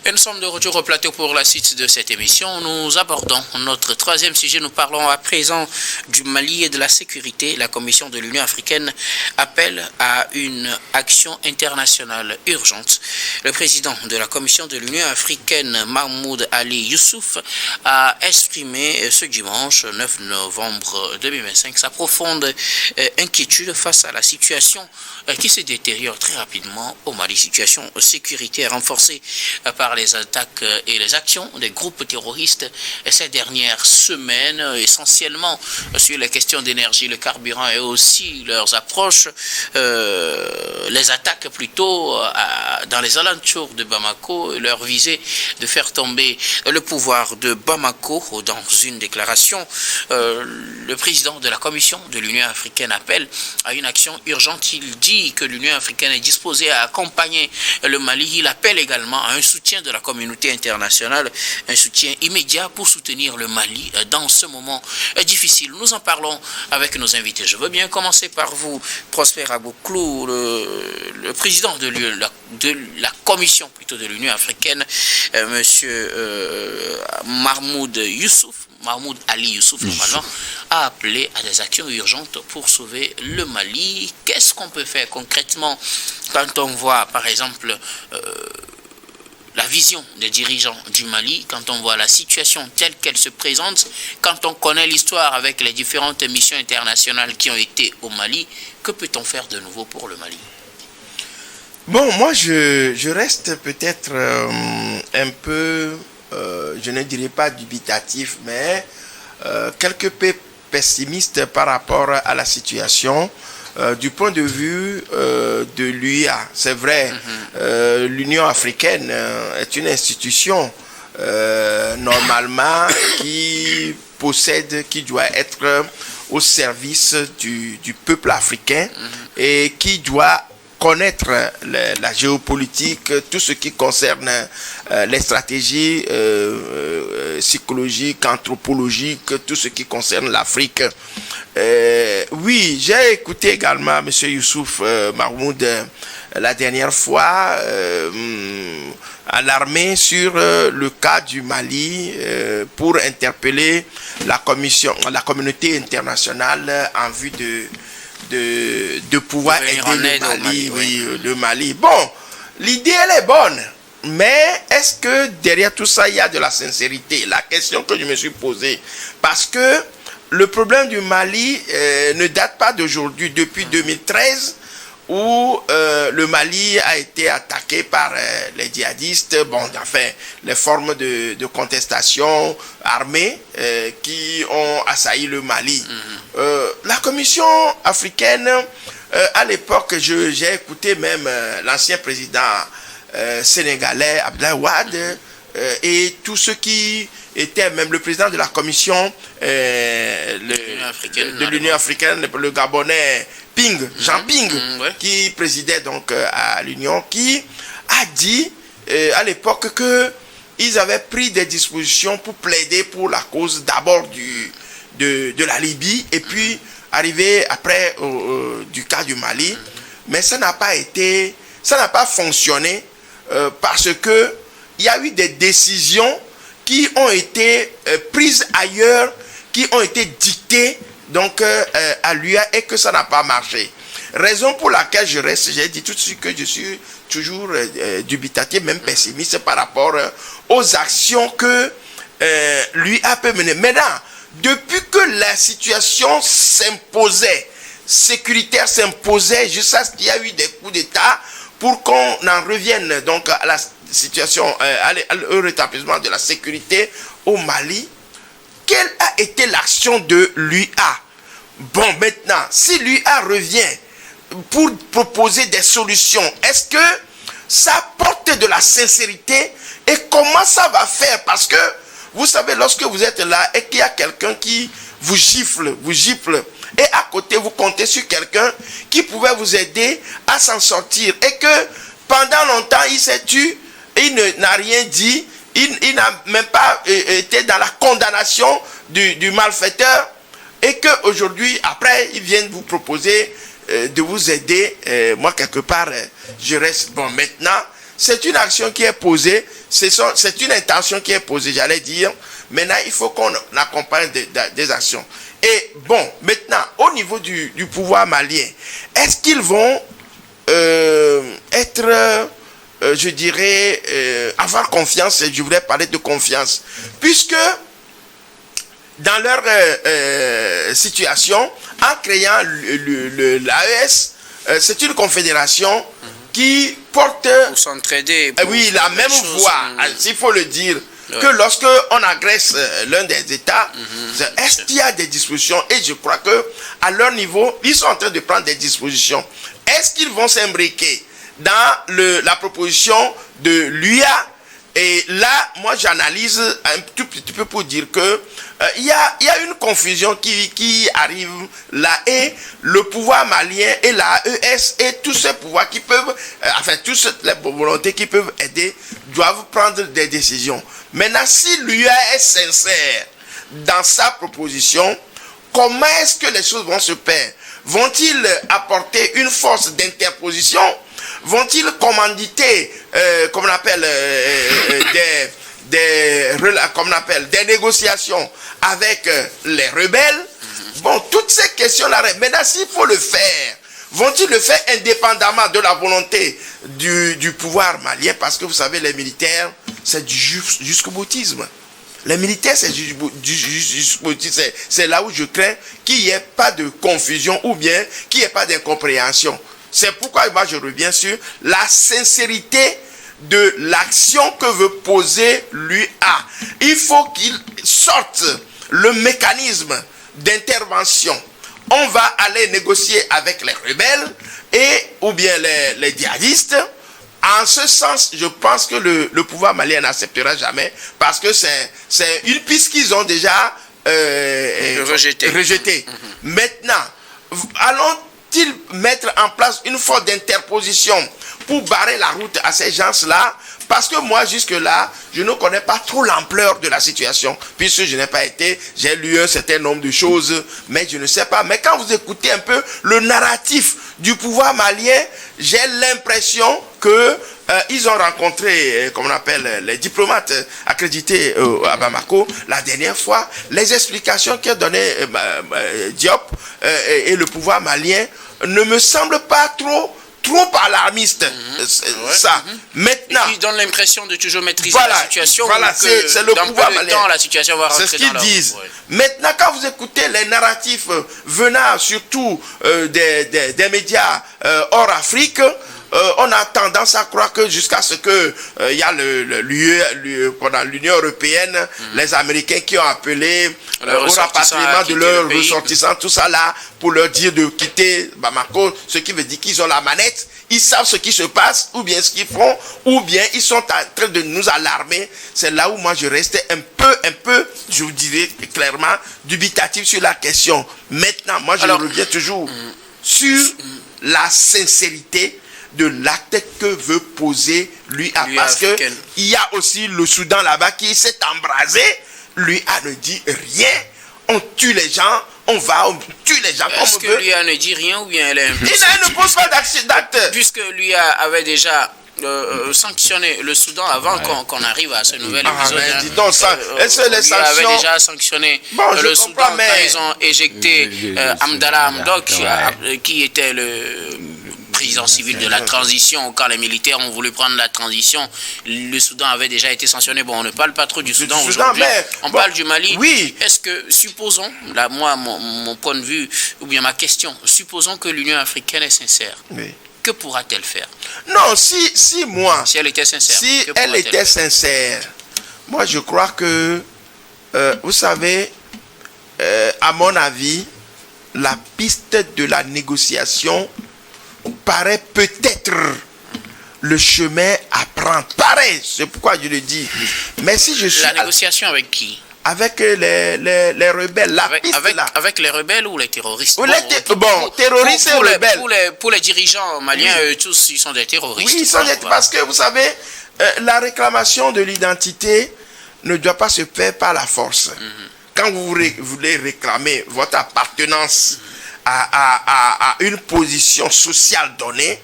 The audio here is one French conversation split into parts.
Et nous sommes de retour au plateau pour la suite de cette émission. Nous abordons notre troisième sujet. Nous parlons à présent du Mali et de la sécurité. La Commission de l'Union africaine appelle à une action internationale urgente. Le président de la Commission de l'Union africaine, Mahmoud Ali Youssouf, a exprimé ce dimanche 9 novembre 2025 sa profonde inquiétude face à la situation qui se détériore très rapidement au Mali. Situation sécuritaire renforcée par les attaques et les actions des groupes terroristes ces dernières semaines, essentiellement sur les questions d'énergie, le carburant et aussi leurs approches, les attaques plutôt dans les alentours de Bamako et leur visée de faire tomber le pouvoir de Bamako. Dans une déclaration, le président de la Commission de l'Union africaine appelle à une action urgente. Il dit que l'Union africaine est disposée à accompagner le Mali. Il appelle également à un soutien de la communauté internationale, un soutien immédiat pour soutenir le Mali dans ce moment difficile. Nous en parlons avec nos invités. Je veux bien commencer par vous, Prosper Abouklou, le président de la Commission plutôt de l'Union africaine, monsieur Mahmoud Ali Youssouf, normalement, a appelé à des actions urgentes pour sauver le Mali. Qu'est-ce qu'on peut faire concrètement quand on voit, par exemple, la vision des dirigeants du Mali, quand on voit la situation telle qu'elle se présente, quand on connaît l'histoire avec les différentes missions internationales qui ont été au Mali, que peut-on faire de nouveau pour le Mali? Bon, moi je reste peut-être un peu, je ne dirais pas dubitatif, mais quelque peu pessimiste par rapport à la situation. Du point de vue de l'UIA, c'est vrai, l'Union africaine est une institution normalement qui doit être au service du peuple africain et qui doit connaître la géopolitique, tout ce qui concerne les stratégies psychologiques, anthropologiques, tout ce qui concerne l'Afrique. Oui, j'ai écouté également M. Youssouf Mahmoud la dernière fois alarmé sur le cas du Mali pour interpeller la communauté internationale en vue de pouvoir aider le Mali. Bon, l'idée elle est bonne, mais est-ce que derrière tout ça il y a de la sincérité? La question que je me suis posée, parce que le problème du Mali ne date pas d'aujourd'hui, depuis 2013 où le Mali a été attaqué par les djihadistes, les formes de contestation armée qui ont assailli le Mali. La Commission africaine, à l'époque, j'ai écouté même l'ancien président sénégalais Abdoulaye Wade et tous ceux qui étaient, même le président de la Commission de l'Union africaine, le Gabonais Jean Ping, qui présidait donc à l'Union, qui a dit à l'époque qu'ils avaient pris des dispositions pour plaider pour la cause d'abord de la Libye et puis arriver après du cas du Mali. Mais ça n'a pas fonctionné parce que il y a eu des décisions qui ont été prises ailleurs, qui ont été dictées donc à l'UA et que ça n'a pas marché. Raison pour laquelle j'ai dit tout de suite que je suis toujours dubitatif, même pessimiste par rapport aux actions que l'UA peut mener. Maintenant, depuis que la situation s'imposait, sécuritaire s'imposait, jusqu'à ce qu'il y a eu des coups d'État pour qu'on en revienne donc à la situation, au rétablissement de la sécurité au Mali, quelle a été l'action de l'UA? Bon, maintenant, si l'UA revient pour proposer des solutions, est-ce que ça porte de la sincérité et comment ça va faire? Parce que, vous savez, lorsque vous êtes là et qu'il y a quelqu'un qui vous gifle, et à côté, vous comptez sur quelqu'un qui pouvait vous aider à s'en sortir et que pendant longtemps, il s'est tué, il n'a rien dit, il n'a même pas été dans la condamnation du malfaiteur et qu'aujourd'hui, après, ils viennent vous proposer de vous aider. Moi, quelque part, je reste. Bon, maintenant, c'est une action qui est posée, c'est une intention qui est posée, j'allais dire. Maintenant, il faut qu'on accompagne des actions. Et bon, maintenant, au niveau du pouvoir malien, est-ce qu'ils vont être, je dirais, avoir confiance, et je voulais parler de confiance, puisque dans leur situation, en créant l'AES, c'est une confédération qui porte... Pour s'entraider. Oui, la même voix, s'il faut le dire. Ouais. Que lorsque on agresse l'un des États, est-ce qu'il y a des dispositions? Et je crois que à leur niveau, ils sont en train de prendre des dispositions. Est-ce qu'ils vont s'imbriquer dans la proposition de l'UA? Et là, moi, j'analyse un tout petit peu pour dire que il y a une confusion qui arrive là, et le pouvoir malien et la AES et tous ces pouvoirs qui peuvent, toutes les volontés qui peuvent aider, doivent prendre des décisions. Maintenant, si l'UA est sincère dans sa proposition, comment est-ce que les choses vont se faire? Vont-ils apporter une force d'interposition? Vont-ils commanditer, comme on appelle, des négociations avec les rebelles? Bon, toutes ces questions-là, maintenant, s'il faut le faire, vont-ils le faire indépendamment de la volonté du pouvoir malien? Parce que vous savez, les militaires, c'est du jusqu'au boutisme. Les militaires, c'est du jusqu'au boutisme. C'est là où je crains qu'il n'y ait pas de confusion ou bien qu'il n'y ait pas d'incompréhension. C'est pourquoi moi je reviens sur la sincérité de l'action que veut poser l'UA. Il faut qu'il sorte le mécanisme d'intervention. On va aller négocier avec les rebelles ou bien les djihadistes. En ce sens, je pense que le pouvoir malien n'acceptera jamais, parce que c'est une piste qu'ils ont déjà rejetée. Maintenant, allons-ils mettre en place une forme d'interposition pour barrer la route à ces gens-là? Parce que moi, jusque-là, je ne connais pas trop l'ampleur de la situation, puisque je n'ai pas été, j'ai lu un certain nombre de choses, mais je ne sais pas. Mais quand vous écoutez un peu le narratif du pouvoir malien, j'ai l'impression que ils ont rencontré, comme on appelle, les diplomates accrédités à Bamako la dernière fois. Les explications qu'a donné Diop et le pouvoir malien ne me semblent pas trop alarmiste, ça. Maintenant, ils donnent l'impression de toujours maîtriser la situation. Voilà, c'est le pouvoir malien. La situation va rentrer. C'est ce qu'ils disent. Maintenant, quand vous écoutez les narratifs venant surtout des médias hors Afrique, on a tendance à croire que jusqu'à ce que il y a pendant l'Union européenne, les Américains qui ont appelé au rapatriement de leurs ressortissants, tout ça là, pour leur dire de quitter Bamako, ce qui veut dire qu'ils ont la manette, ils savent ce qui se passe, ou bien ce qu'ils font, ou bien ils sont en train de nous alarmer. C'est là où moi je restais un peu, je vous dirais clairement, dubitatif sur la question. Maintenant, moi je reviens toujours sur la sincérité de l'acte que veut poser l'UA, parce que il y a aussi le Soudan là-bas qui s'est embrasé. L'UA ne dit rien, on tue les gens, on tue les gens comme on veut. Est-ce que l'UA ne dit rien ou bien elle est impuissante? Elle ne pose pas d'acte. Puisque l'UA avait déjà sanctionné le Soudan avant qu'on arrive à ce nouvel épisode. Dis donc ça, est-ce que les sanctions... avait déjà sanctionné le Soudan quand ils ont éjecté Amdallah Hamdok, qui était le président civil de la transition. Quand les militaires ont voulu prendre la transition, le Soudan avait déjà été sanctionné. Bon, on ne parle pas trop du Soudan aujourd'hui. On parle du Mali. Oui. Est-ce que, supposons, là, moi, mon point de vue, ou bien ma question, supposons que l'Union africaine est sincère. Oui. Que pourra-t-elle faire? Non, si elle était sincère. Si elle était sincère, moi je crois que, vous savez, à mon avis, la piste de la négociation paraît peut-être le chemin à prendre. Pareil, c'est pourquoi je le dis. Mais si je suis... La négociation avec qui? Avec les rebelles. Avec les rebelles ou les terroristes? Terroristes et rebelles. Pour les dirigeants maliens, eux tous, ils sont des terroristes. Oui, ils sont parce que, vous savez, la réclamation de l'identité ne doit pas se faire par la force. Quand vous voulez réclamer votre appartenance à une position sociale donnée,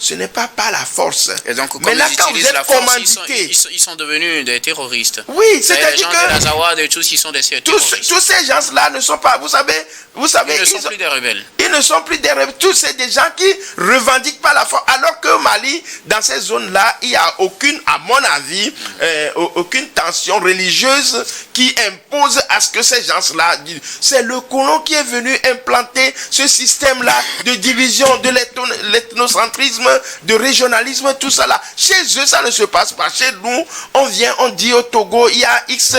ce n'est pas par la force. Et donc, comme maintenant, ils quand vous utilisent êtes la force, commandité, ils sont devenus des terroristes. Oui, c'est-à-dire c'est-à-dire les gens que de l'Azawad et tous, ils sont des terroristes. tous ces gens-là ne sont pas, vous savez, Ils ne sont plus des rebelles. Ils ne sont plus des rebelles. Tous c'est des gens qui revendiquent pas la force. Alors que au Mali, dans ces zones-là, il n'y a aucune, à mon avis, aucune tension religieuse qui impose à ce que ces gens-là disent. C'est le colon qui est venu implanter ce système-là de division, de l'ethnocentrisme, de régionalisme, tout ça là. Chez eux, ça ne se passe pas. Chez nous, on vient, on dit au Togo, il y a X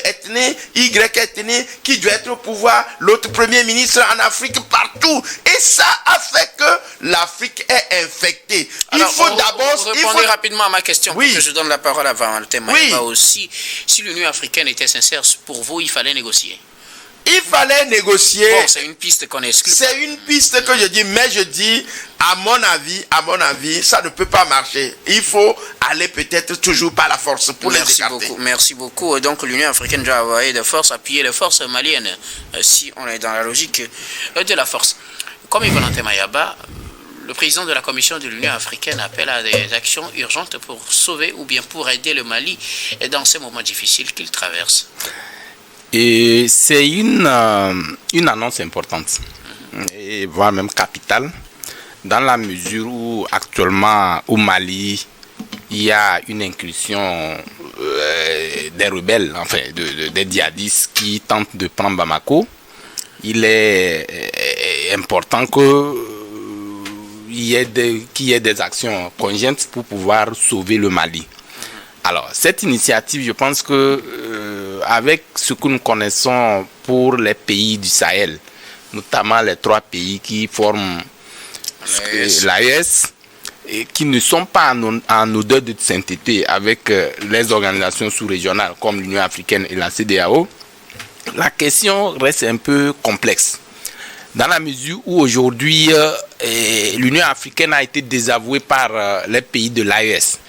ethnie, Y ethnie qui doit être au pouvoir, l'autre premier ministre en Afrique, partout. Et ça a fait que l'Afrique est infectée. Alors, il faut d'abord... Répondez rapidement à ma question, oui. pour que je donne la parole avant le témoin. Oui. Aussi, si l'Union africaine était sincère, pour vous, il fallait négocier. Il fallait négocier. Bon, c'est une piste qu'on exclut. C'est une piste que je dis, mais je dis, à mon avis, ça ne peut pas marcher. Il faut aller peut-être toujours par la force pour les écarter. Merci beaucoup. Et donc l'Union africaine doit envoyer des forces, appuyer les forces maliennes, si on est dans la logique de la force. Comme Valentin Mayaba, le président de la Commission de l'Union africaine appelle à des actions urgentes pour sauver ou bien pour aider le Mali dans ces moments difficiles qu'il traverse. Et c'est une annonce importante, et voire même capitale, dans la mesure où actuellement au Mali, il y a une incursion des rebelles, enfin des djihadistes qui tentent de prendre Bamako. Il est important qu'il y ait des actions conjointes pour pouvoir sauver le Mali. Alors, cette initiative, je pense que avec ce que nous connaissons pour les pays du Sahel, notamment les 3 pays qui forment l'AES, et qui ne sont pas en odeur de sainteté avec les organisations sous-régionales comme l'Union africaine et la CEDEAO, la question reste un peu complexe. Dans la mesure où aujourd'hui, l'Union africaine a été désavouée par les pays de l'AES.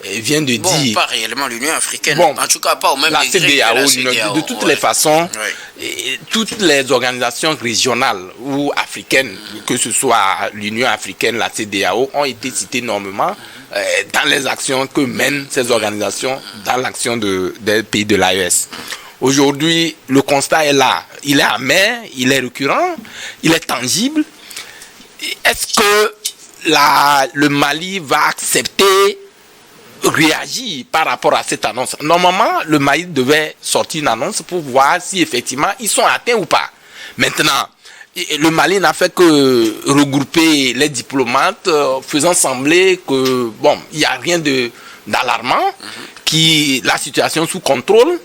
Vient de dire... pas réellement l'Union africaine, en tout cas pas au même la degré CEDEAO, que la CEDEAO. De toutes les façons, toutes les organisations régionales ou africaines, que ce soit l'Union africaine, la CEDEAO, ont été citées normalement dans les actions que mènent ces organisations dans l'action des pays de l'AES. Aujourd'hui, le constat est là. Il est amer, il est récurrent, il est tangible. Est-ce que le Mali va accepter réagir par rapport à cette annonce? Normalement, le Mali devait sortir une annonce pour voir si effectivement ils sont atteints ou pas. Maintenant, le Mali n'a fait que regrouper les diplomates, faisant sembler que bon, il n'y a rien d'alarmant, la situation sous contrôle.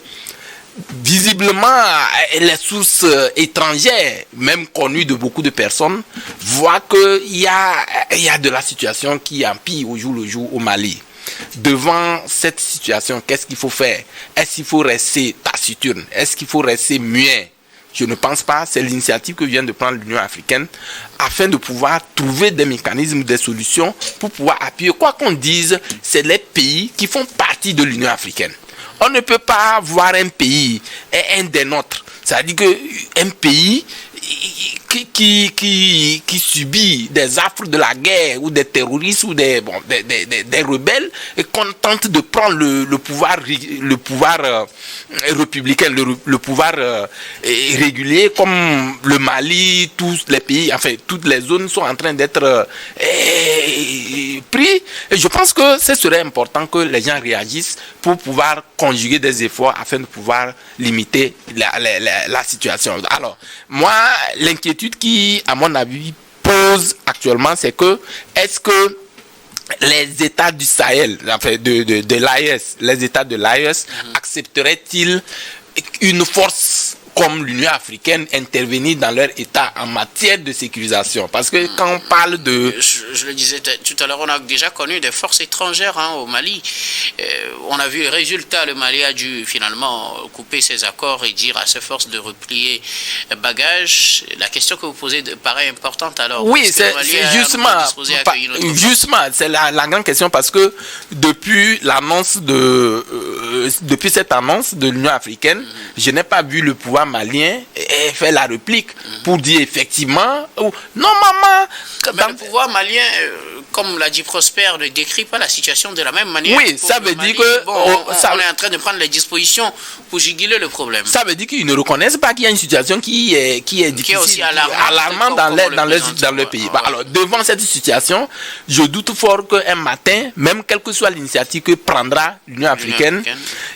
Visiblement, les sources étrangères, même connues de beaucoup de personnes, voient qu'il y a de la situation qui empire au jour le jour au Mali. Devant cette situation, qu'est-ce qu'il faut faire? Est-ce qu'il faut rester taciturne? Est-ce qu'il faut rester muet? Je ne pense pas. C'est l'initiative que vient de prendre l'Union africaine afin de pouvoir trouver des mécanismes, des solutions pour pouvoir appuyer. Quoi qu'on dise, c'est les pays qui font partie de l'Union africaine. On ne peut pas voir un pays et un des nôtres. C'est-à-dire qu'un pays qui subit des affres de la guerre ou des terroristes ou des rebelles et qu'on tente de prendre le pouvoir républicain, le pouvoir régulier comme le Mali, tous les pays, enfin toutes les zones sont en train d'être pris. Et je pense que ce serait important que les gens réagissent pour pouvoir conjuguer des efforts afin de pouvoir limiter la situation. Alors, moi, l'inquiétude qui, à mon avis, pose actuellement, c'est que est-ce que les États du Sahel, enfin de l'AES, les États de l'AES accepteraient-ils une force comme l'Union africaine intervenir dans leur État en matière de sécurisation? Parce que quand on parle de... Je le disais tout à l'heure, on a déjà connu des forces étrangères au Mali. On a vu le résultat, le Mali a dû finalement couper ses accords et dire à ses forces de replier bagages. La question que vous posez paraît importante alors. Oui, c'est justement, c'est la grande question parce que depuis cette annonce de l'Union africaine, je n'ai pas vu le pouvoir malien fait la réplique pour dire effectivement non maman le pouvoir malien comme l'a dit Prosper, ne décrit pas la situation de la même manière. Oui, ça veut dire que... on est en train de prendre les dispositions pour juguler le problème. Ça veut dire qu'ils ne reconnaissent pas qu'il y a une situation qui est difficile, qui est aussi alarmante dans le pays. Ouais. Alors, devant cette situation, je doute fort qu'un matin, même quelle que soit l'initiative que prendra l'Union africaine,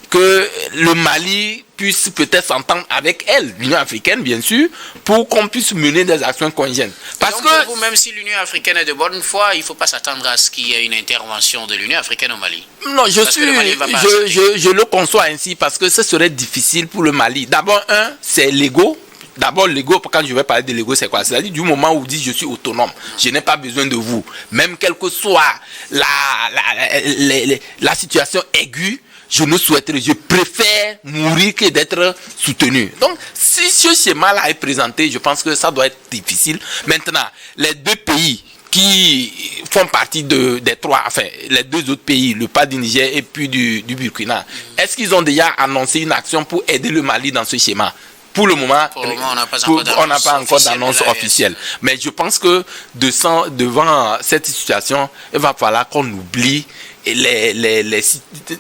que le Mali puisse peut-être s'entendre avec elle, l'Union africaine bien sûr, pour qu'on puisse mener des actions conjointes. Parce donc, que pour vous, même si l'Union africaine est de bonne foi, il ne faut pas s'attendre à ce qu'il y ait une intervention de l'Union africaine au Mali. Non, je le conçois ainsi parce que ce serait difficile pour le Mali. D'abord, c'est l'ego. D'abord, l'ego, quand je vais parler de l'ego, c'est quoi? C'est-à-dire du moment où vous dites je suis autonome, je n'ai pas besoin de vous. Même quelle que soit la situation aiguë, je préfère mourir que d'être soutenu. Donc, si ce schéma-là est présenté, je pense que ça doit être difficile. Maintenant, les deux pays qui font partie des trois, enfin, les deux autres pays, le pas du Niger et puis du Burkina, est-ce qu'ils ont déjà annoncé une action pour aider le Mali dans ce schéma? Pour le moment, on n'a pas encore d'annonce officielle. Mais je pense que devant cette situation, il va falloir qu'on oublie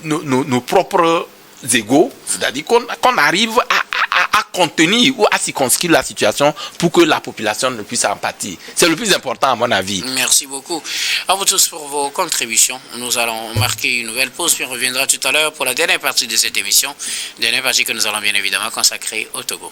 nos propres égos, c'est-à-dire qu'on arrive à contenir ou à circonscrire la situation pour que la population ne puisse en pâtir. C'est le plus important à mon avis. Merci beaucoup à vous tous pour vos contributions. Nous allons marquer une nouvelle pause puis on reviendra tout à l'heure pour la dernière partie de cette émission. Dernière partie que nous allons bien évidemment consacrer au Togo.